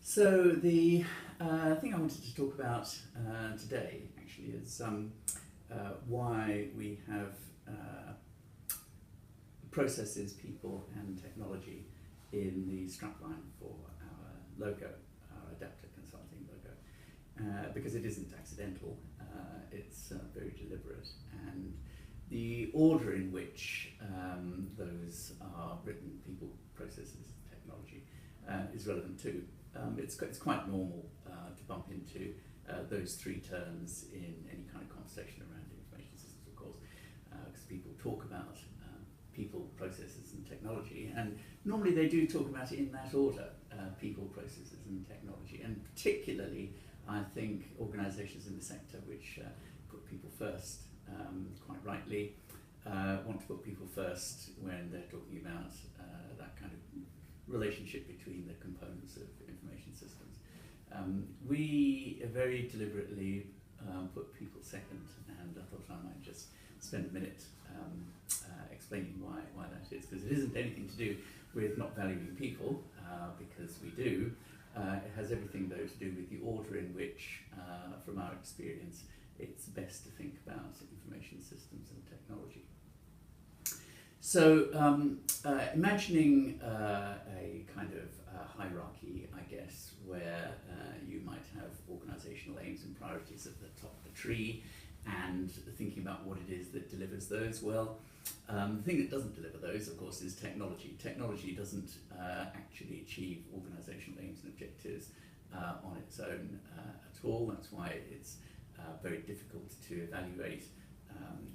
So the thing I wanted to talk about today actually is why we have processes, people and technology in the strapline for our logo, our Adapta Consulting logo, because it isn't accidental, it's very deliberate, and the order in which those are written, people, processes, technology, is relevant too. It's quite normal to bump into those three terms in any kind of conversation around information systems, of course, because people talk about people, processes and technology, and normally they do talk about it in that order, people, processes and technology, and particularly I think organisations in the sector which put people first, quite rightly, want to put people first when they're talking about that kind of relationship between the components of information systems. We very deliberately put people second, and I thought I might just spend a minute explaining why that is, because it isn't anything to do with not valuing people, because we do. It has everything though to do with the order in which, from our experience, it's best to think about information systems and technology. So imagining a kind of hierarchy, I guess, where you might have organisational aims and priorities at the top of the tree, and thinking about what it is that delivers those. Well, the thing that doesn't deliver those, of course, is technology. Technology doesn't actually achieve organisational aims and objectives on its own at all. That's why it's very difficult to evaluate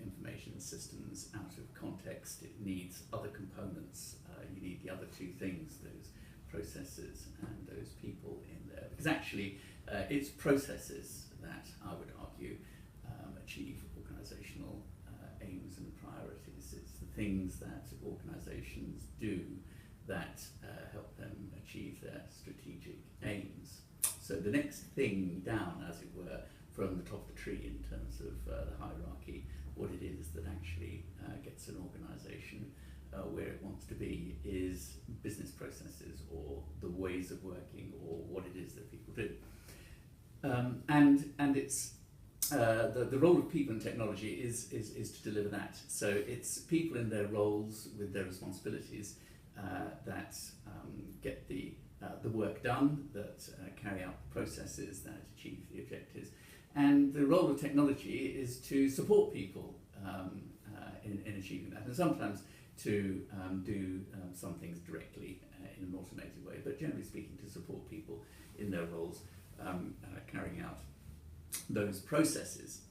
information systems out of context. It needs other components. You need the other two things, those processes and those people in there. Because actually, it's processes that, I would argue, achieve organisational aims and priorities. It's the things that organisations do that help them achieve their strategic aims. So the next thing down, as it were, from the top of the tree in terms of the hierarchy, what it is that actually gets an organisation where it wants to be is business processes or the ways of working or what it is that people do. And it's the role of people and technology is to deliver that. So it's people in their roles with their responsibilities that get the work done, that carry out the processes that achieve the objectives. And the role of technology is to support people in achieving that, and sometimes to do some things directly in an automated way, but generally speaking to support people in their roles carrying out those processes.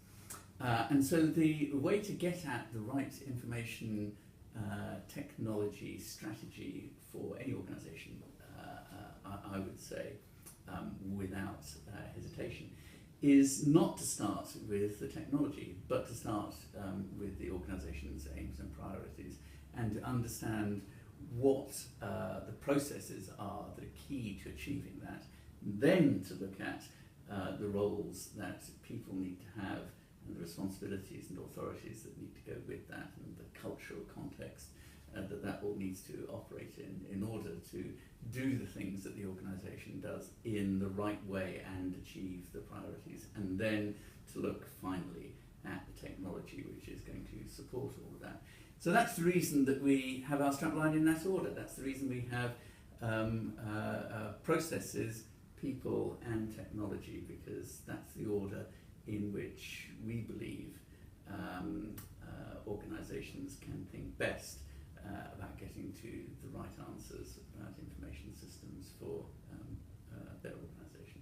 And so the way to get at the right information technology strategy for any organisation, I would say, without hesitation, is not to start with the technology, but to start with the organisation's aims and priorities, and to understand what the processes are that are key to achieving that, then to look at the roles that people need to have and the responsibilities and authorities that need to go with that, and the cultural context that all needs to operate in order to do the things that the organisation does in the right way and achieve the priorities, and then to look finally at the technology which is going to support all of that. So that's the reason that we have our strapline in that order. That's the reason we have processes, people and technology, because that's the order in which we believe organisations can think best about getting to the right answers about information systems for their organisation.